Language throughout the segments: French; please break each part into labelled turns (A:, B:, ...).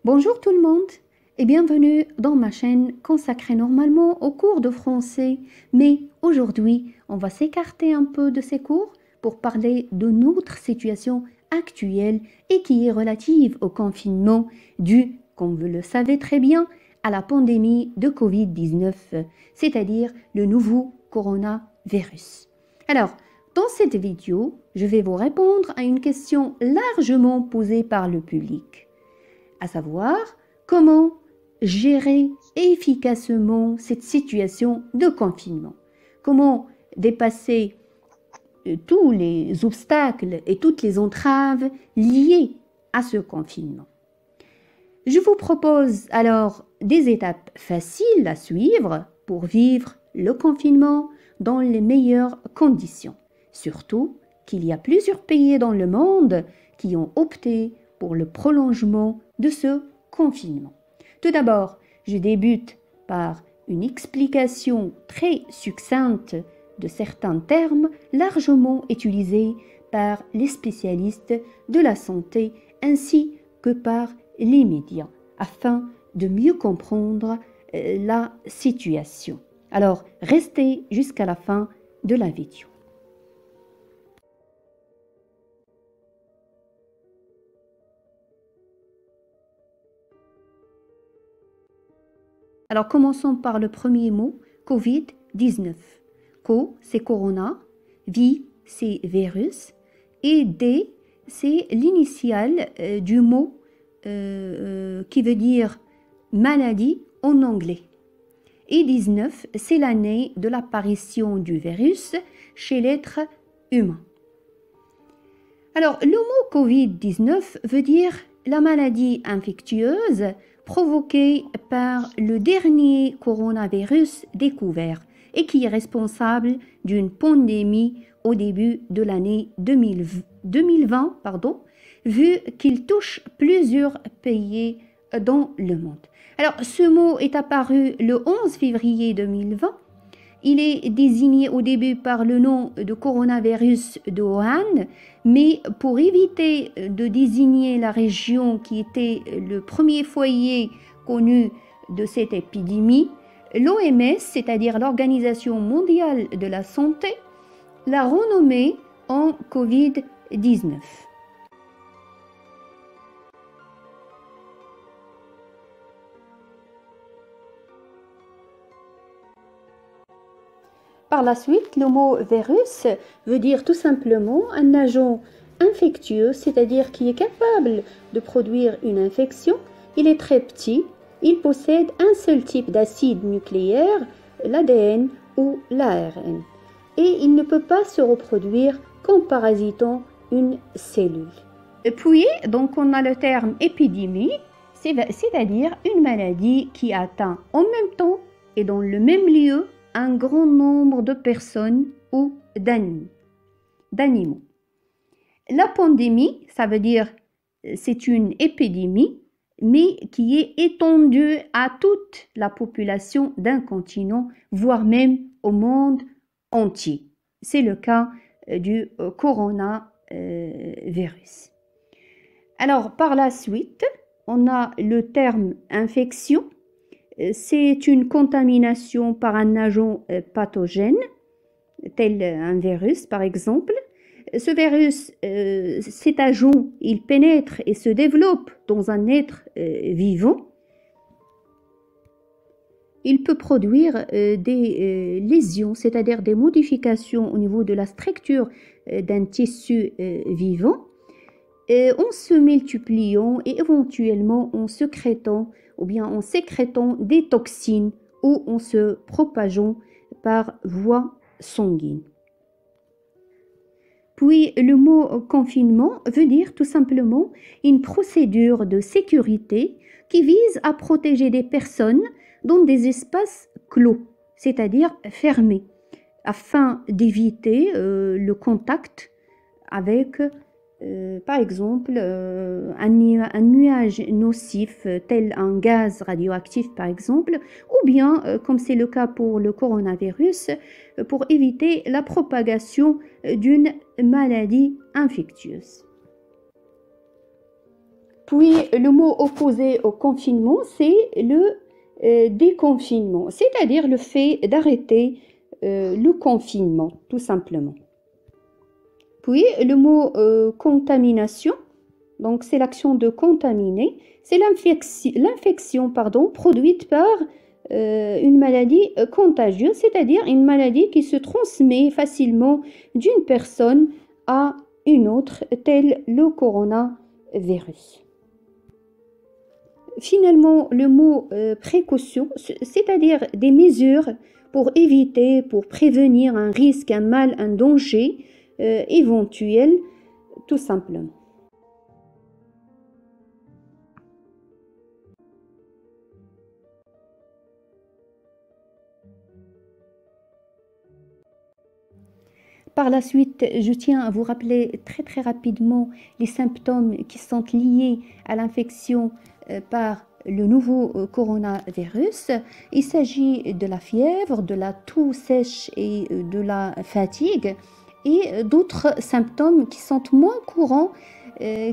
A: Bonjour tout le monde et bienvenue dans ma chaîne consacrée normalement aux cours de français. Mais aujourd'hui, on va s'écarter un peu de ces cours pour parler de notre situation actuelle et qui est relative au confinement dû, comme vous le savez très bien, à la pandémie de Covid-19, c'est-à-dire le nouveau coronavirus. Alors, dans cette vidéo, je vais vous répondre à une question largement posée par le public, à savoir comment gérer efficacement cette situation de confinement, comment dépasser tous les obstacles et toutes les entraves liées à ce confinement. Je vous propose alors des étapes faciles à suivre pour vivre le confinement dans les meilleures conditions. Surtout qu'il y a plusieurs pays dans le monde qui ont opté pour le prolongement de ce confinement. Tout d'abord, je débute par une explication très succincte de certains termes largement utilisés par les spécialistes de la santé ainsi que par les médias afin de mieux comprendre la situation. Alors, restez jusqu'à la fin de la vidéo. Alors, commençons par le premier mot, Covid-19. Co, c'est corona, vi, c'est virus, et D, c'est l'initiale du mot qui veut dire maladie en anglais. Et 19, c'est l'année de l'apparition du virus chez l'être humain. Alors, le mot Covid-19 veut dire la maladie infectieuse provoquée par le dernier coronavirus découvert et qui est responsable d'une pandémie au début de l'année 2020, vu qu'il touche plusieurs pays dans le monde. Alors, ce mot est apparu le 11 février 2020. Il est désigné au début par le nom de coronavirus de Wuhan, mais pour éviter de désigner la région qui était le premier foyer connu de cette épidémie, l'OMS, c'est-à-dire l'Organisation mondiale de la santé, l'a renommé en Covid-19. Par la suite, le mot virus veut dire tout simplement un agent infectieux, c'est-à-dire qui est capable de produire une infection. Il est très petit, il possède un seul type d'acide nucléaire, l'ADN ou l'ARN, et il ne peut pas se reproduire qu'en parasitant une cellule. Et puis, donc, on a le terme épidémie, c'est-à-dire une maladie qui atteint en même temps et dans le même lieu un grand nombre de personnes ou d'animaux. La pandémie, ça veut dire c'est une épidémie, mais qui est étendue à toute la population d'un continent, voire même au monde entier. C'est le cas du coronavirus. Alors, par la suite, on a le terme infection. C'est une contamination par un agent pathogène, tel un virus par exemple. Ce virus, cet agent, il pénètre et se développe dans un être vivant. Il peut produire des lésions, c'est-à-dire des modifications au niveau de la structure d'un tissu vivant, en se multipliant et éventuellement en sécrétant ou bien en sécrétant des toxines ou en se propageant par voie sanguine. Puis le mot confinement veut dire tout simplement une procédure de sécurité qui vise à protéger des personnes dans des espaces clos, c'est-à-dire fermés, afin d'éviter le contact avec par exemple, un nuage nocif tel un gaz radioactif par exemple, ou bien, comme c'est le cas pour le coronavirus, pour éviter la propagation d'une maladie infectieuse. Puis le mot opposé au confinement, c'est le déconfinement, c'est-à-dire le fait d'arrêter le confinement, tout simplement. Puis le mot contamination, donc c'est l'action de contaminer, c'est l'infection produite par une maladie contagieuse, c'est-à-dire une maladie qui se transmet facilement d'une personne à une autre, tel le coronavirus. Finalement, le mot précaution, c'est-à-dire des mesures pour éviter, pour prévenir un risque, un mal, un danger éventuel, tout simplement. Par la suite, je tiens à vous rappeler très rapidement les symptômes qui sont liés à l'infection par le nouveau coronavirus. Il s'agit de la fièvre, de la toux sèche et de la fatigue et d'autres symptômes qui sont moins courants,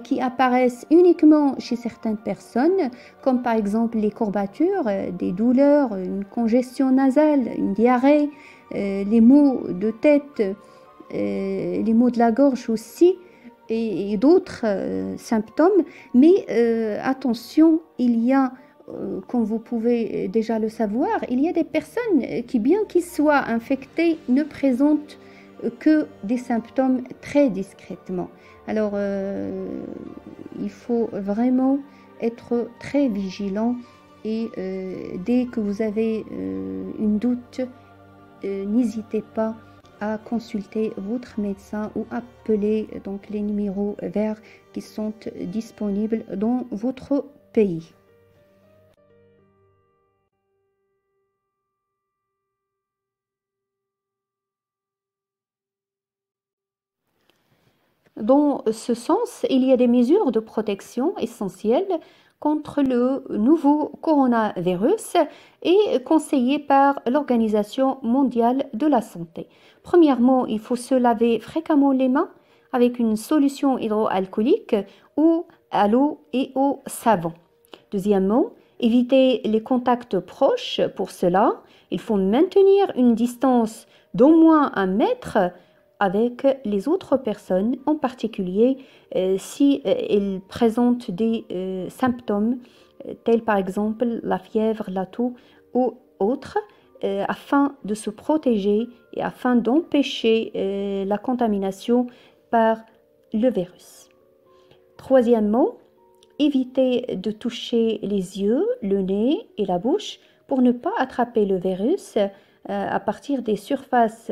A: qui apparaissent uniquement chez certaines personnes, comme par exemple les courbatures, des douleurs, une congestion nasale, une diarrhée, les maux de tête, les maux de la gorge aussi et d'autres symptômes. Mais attention, il y a, comme vous pouvez déjà le savoir, il y a des personnes qui, bien qu'ils soient infectées, ne présentent que des symptômes très discrètement. Alors, il faut vraiment être très vigilant et dès que vous avez une doute, n'hésitez pas à consulter votre médecin ou appeler donc les numéros verts qui sont disponibles dans votre pays. Dans ce sens, il y a des mesures de protection essentielles contre le nouveau coronavirus et conseillées par l'Organisation mondiale de la santé. Premièrement, il faut se laver fréquemment les mains avec une solution hydroalcoolique ou à l'eau et au savon. Deuxièmement, éviter les contacts proches. Pour cela, il faut maintenir une distance d'au moins 1 mètre avec les autres personnes, en particulier si elles présentent des symptômes tels par exemple la fièvre, la toux ou autres, afin de se protéger et afin d'empêcher la contamination par le virus. Troisièmement, éviter de toucher les yeux, le nez et la bouche pour ne pas attraper le virus à partir des surfaces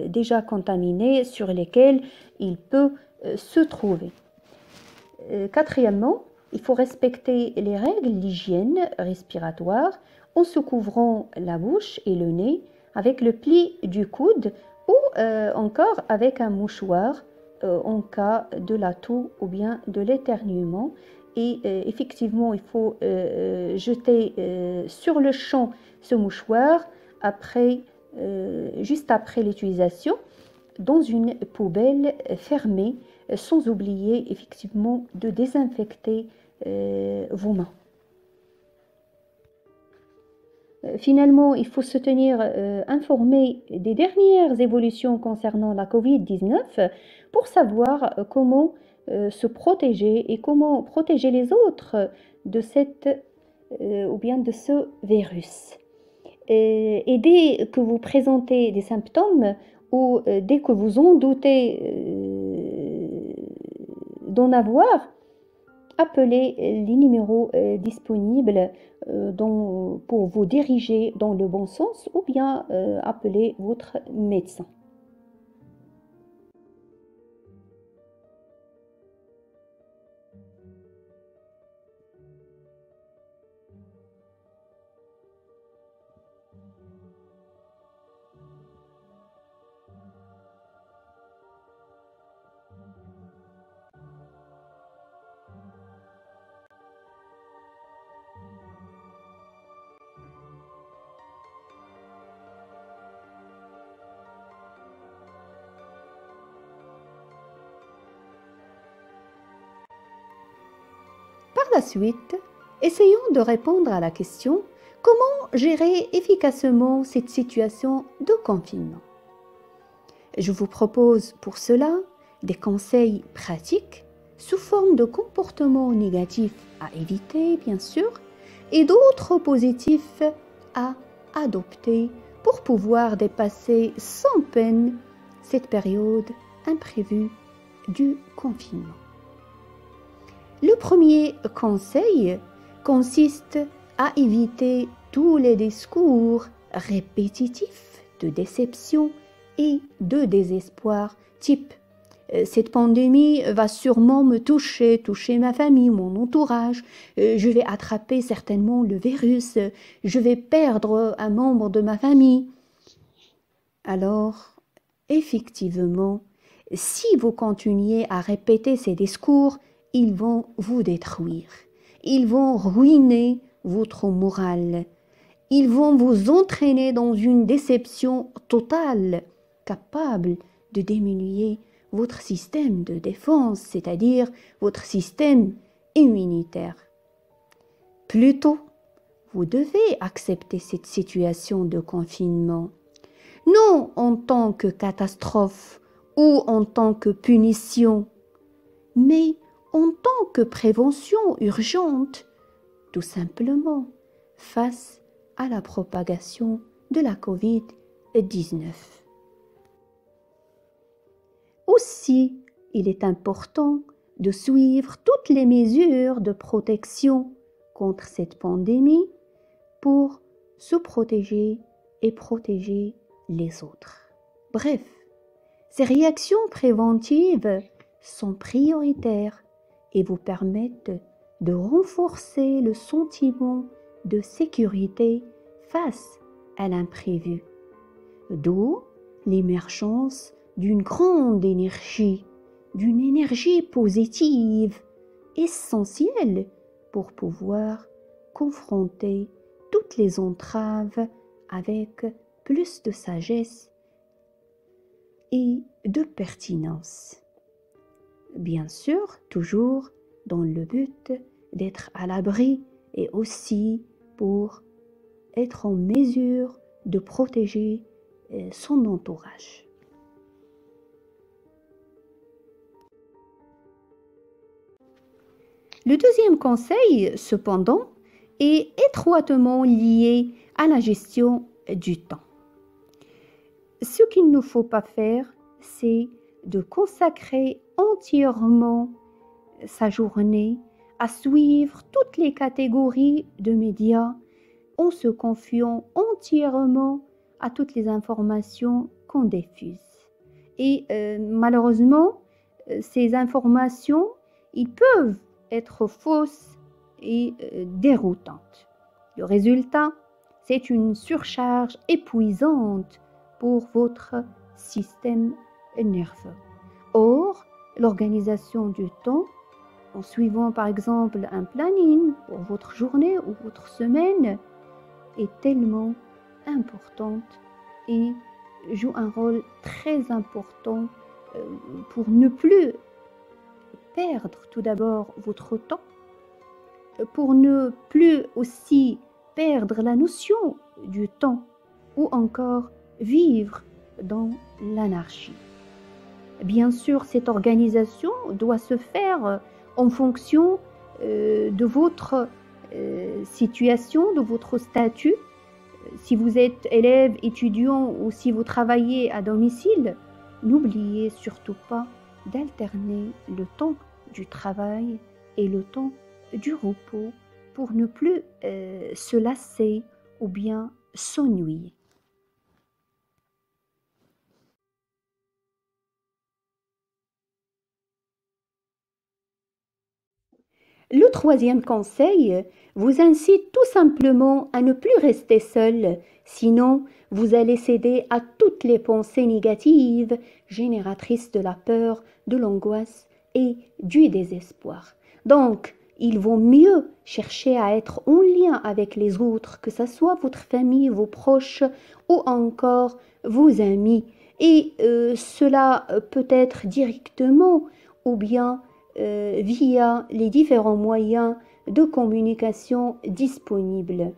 A: déjà contaminées sur lesquelles il peut se trouver. Quatrièmement, il faut respecter les règles d'hygiène respiratoire en se couvrant la bouche et le nez avec le pli du coude ou encore avec un mouchoir en cas de la toux ou bien de l'éternuement. Et effectivement, il faut jeter sur le champ ce mouchoir juste après l'utilisation dans une poubelle fermée, sans oublier effectivement de désinfecter vos mains. Finalement, il faut se tenir informé des dernières évolutions concernant la COVID-19 pour savoir comment se protéger et comment protéger les autres de ou bien de ce virus. Et dès que vous présentez des symptômes ou dès que vous en doutez d'en avoir, appelez les numéros disponibles pour vous diriger dans le bon sens ou bien appelez votre médecin. la suite, essayons de répondre à la question comment gérer efficacement cette situation de confinement. Je vous propose pour cela des conseils pratiques sous forme de comportements négatifs à éviter, bien sûr, et d'autres positifs à adopter pour pouvoir dépasser sans peine cette période imprévue du confinement. Le premier conseil consiste à éviter tous les discours répétitifs de déception et de désespoir type cette pandémie va sûrement me toucher ma famille, mon entourage, je vais attraper certainement le virus, je vais perdre un membre de ma famille. Alors, effectivement, si vous continuez à répéter ces discours, ils vont vous détruire, ils vont ruiner votre morale, ils vont vous entraîner dans une déception totale, capable de diminuer votre système de défense, c'est-à-dire votre système immunitaire. Plutôt, vous devez accepter cette situation de confinement, non en tant que catastrophe ou en tant que punition, mais en tant que prévention urgente, tout simplement face à la propagation de la COVID-19. Aussi, il est important de suivre toutes les mesures de protection contre cette pandémie pour se protéger et protéger les autres. Bref, ces réactions préventives sont prioritaires et vous permettent de renforcer le sentiment de sécurité face à l'imprévu, d'où l'émergence d'une grande énergie, d'une énergie positive, essentielle pour pouvoir confronter toutes les entraves avec plus de sagesse et de pertinence. Bien sûr, toujours dans le but d'être à l'abri et aussi pour être en mesure de protéger son entourage. Le deuxième conseil, cependant, est étroitement lié à la gestion du temps. Ce qu'il ne faut pas faire, c'est de consacrer entièrement sa journée à suivre toutes les catégories de médias en se confiant entièrement à toutes les informations qu'on diffuse. Et malheureusement, ces informations, ils peuvent être fausses et déroutantes. Le résultat, c'est une surcharge épuisante pour votre système nerveux. Or, l'organisation du temps, en suivant par exemple un planning pour votre journée ou votre semaine, est tellement importante et joue un rôle très important pour ne plus perdre tout d'abord votre temps, pour ne plus aussi perdre la notion du temps ou encore vivre dans l'anarchie. Bien sûr, cette organisation doit se faire en fonction de votre situation, de votre statut. Si vous êtes élève, étudiant ou si vous travaillez à domicile, n'oubliez surtout pas d'alterner le temps du travail et le temps du repos pour ne plus se lasser ou bien s'ennuyer. Le troisième conseil vous incite tout simplement à ne plus rester seul, sinon vous allez céder à toutes les pensées négatives génératrices de la peur, de l'angoisse et du désespoir. Donc, il vaut mieux chercher à être en lien avec les autres, que ce soit votre famille, vos proches ou encore vos amis. Et cela peut être directement ou bien via les différents moyens de communication disponibles.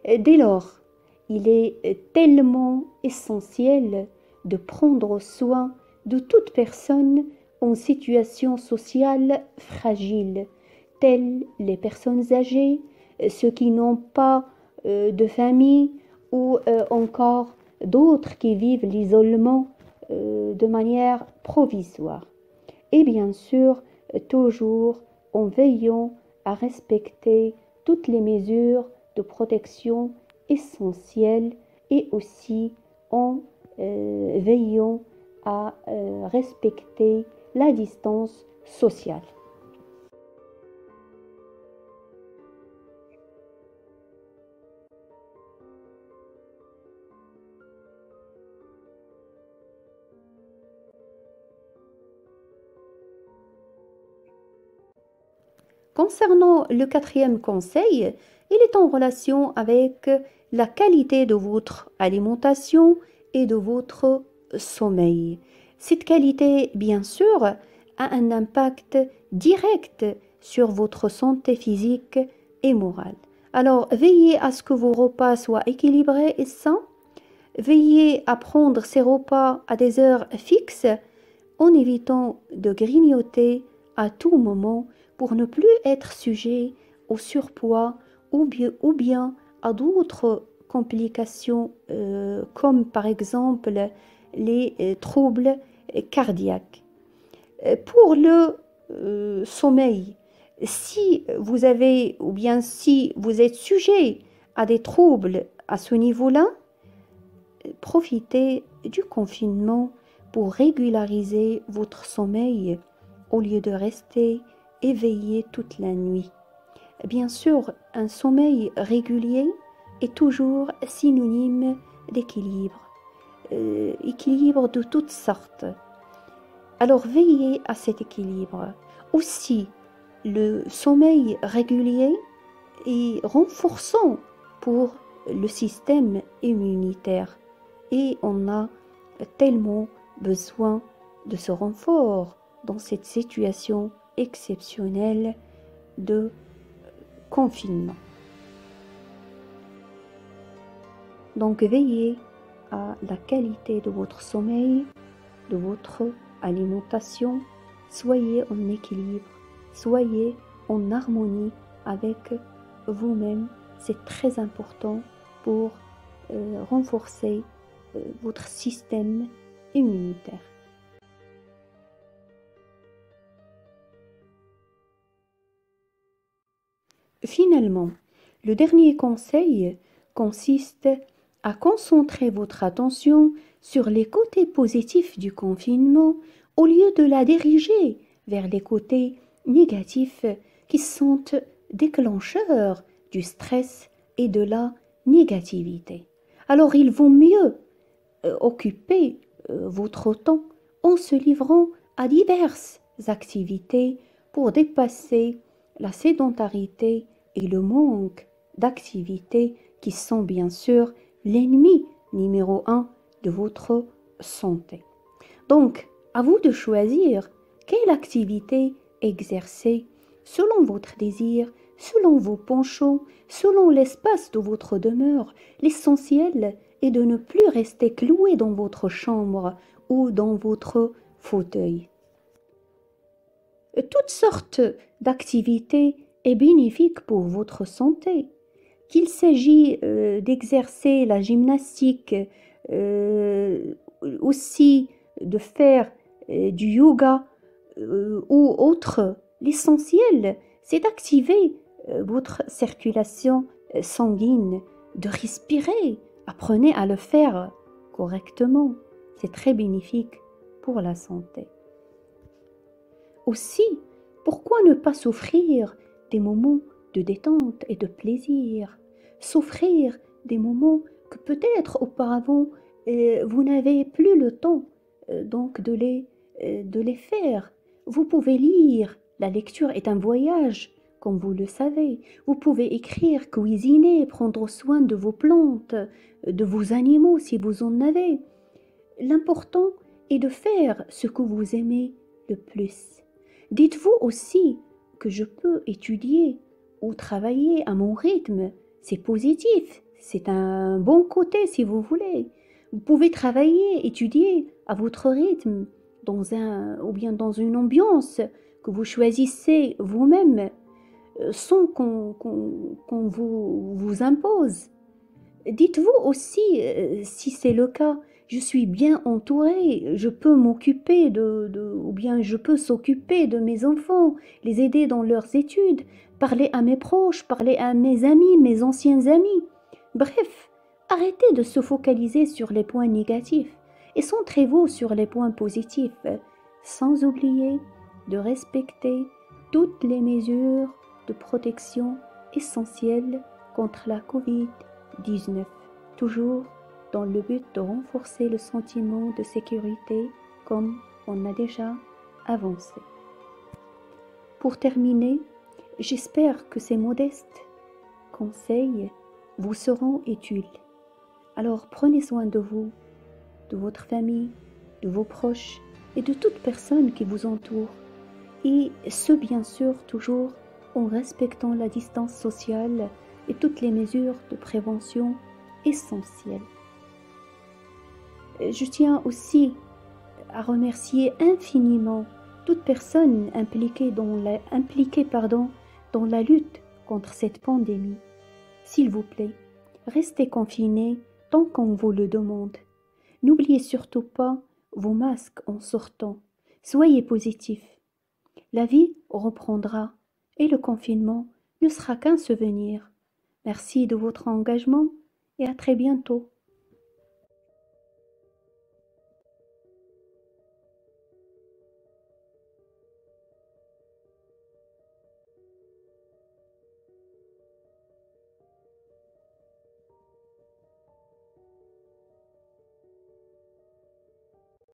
A: Dès lors, il est tellement essentiel de prendre soin de toute personne en situation sociale fragile, telles les personnes âgées, ceux qui n'ont pas de famille ou encore d'autres qui vivent l'isolement de manière provisoire. Et bien sûr, toujours en veillant à respecter toutes les mesures de protection essentielles et aussi en veillant à respecter la distance sociale. Concernant le quatrième conseil, il est en relation avec la qualité de votre alimentation et de votre sommeil. Cette qualité, bien sûr, a un impact direct sur votre santé physique et morale. Alors, veillez à ce que vos repas soient équilibrés et sains. Veillez à prendre ces repas à des heures fixes en évitant de grignoter à tout moment pour ne plus être sujet au surpoids ou bien à d'autres complications comme par exemple les troubles cardiaques. Pour le sommeil, si vous avez ou bien si vous êtes sujet à des troubles à ce niveau-là, profitez du confinement pour régulariser votre sommeil au lieu de rester éveillé toute la nuit. Bien sûr, un sommeil régulier est toujours synonyme d'équilibre, équilibre de toutes sortes. Alors veillez à cet équilibre. Aussi, le sommeil régulier est renforçant pour le système immunitaire et on a tellement besoin de ce renfort dans cette situation exceptionnelle de confinement. Donc veillez à la qualité de votre sommeil, de votre alimentation, soyez en équilibre, soyez en harmonie avec vous-même, c'est très important pour renforcer votre système immunitaire. Finalement, le dernier conseil consiste à concentrer votre attention sur les côtés positifs du confinement au lieu de la diriger vers les côtés négatifs qui sont déclencheurs du stress et de la négativité. Alors il vaut mieux occuper votre temps en se livrant à diverses activités pour dépasser la sédentarité et le manque d'activités qui sont bien sûr l'ennemi numéro un de votre santé. Donc, à vous de choisir quelle activité exercer selon votre désir, selon vos penchants, selon l'espace de votre demeure. L'essentiel est de ne plus rester cloué dans votre chambre ou dans votre fauteuil. Toutes sortes d'activités est bénéfique pour votre santé. Qu'il s'agit d'exercer la gymnastique, aussi de faire du yoga ou autre, l'essentiel, c'est d'activer votre circulation sanguine, de respirer. Apprenez à le faire correctement. C'est très bénéfique pour la santé. Aussi, pourquoi ne pas s'offrir des moments de détente et de plaisir, s'offrir des moments que peut-être auparavant vous n'avez plus le temps donc de les faire. Vous pouvez lire, la lecture est un voyage, comme vous le savez. Vous pouvez écrire, cuisiner, prendre soin de vos plantes, de vos animaux si vous en avez. L'important est de faire ce que vous aimez le plus. Dites-vous aussi que je peux étudier ou travailler à mon rythme. C'est positif, c'est un bon côté si vous voulez. Vous pouvez travailler, étudier à votre rythme, ou bien dans une ambiance que vous choisissez vous-même, sans qu'on vous impose. Dites-vous aussi, si c'est le cas, je suis bien entourée, je peux m'occuper ou bien je peux s'occuper de mes enfants, les aider dans leurs études, parler à mes proches, parler à mes amis, mes anciens amis. Bref, arrêtez de se focaliser sur les points négatifs et centrez-vous sur les points positifs, sans oublier de respecter toutes les mesures de protection essentielles contre la Covid-19, toujours dans le but de renforcer le sentiment de sécurité comme on a déjà avancé. Pour terminer, j'espère que ces modestes conseils vous seront utiles. Alors prenez soin de vous, de votre famille, de vos proches et de toute personne qui vous entoure. Et ce, bien sûr, toujours en respectant la distance sociale et toutes les mesures de prévention essentielles. Je tiens aussi à remercier infiniment toute personne impliquée dans la lutte contre cette pandémie. S'il vous plaît, restez confinés tant qu'on vous le demande. N'oubliez surtout pas vos masques en sortant. Soyez positifs. La vie reprendra et le confinement ne sera qu'un souvenir. Merci de votre engagement et à très bientôt.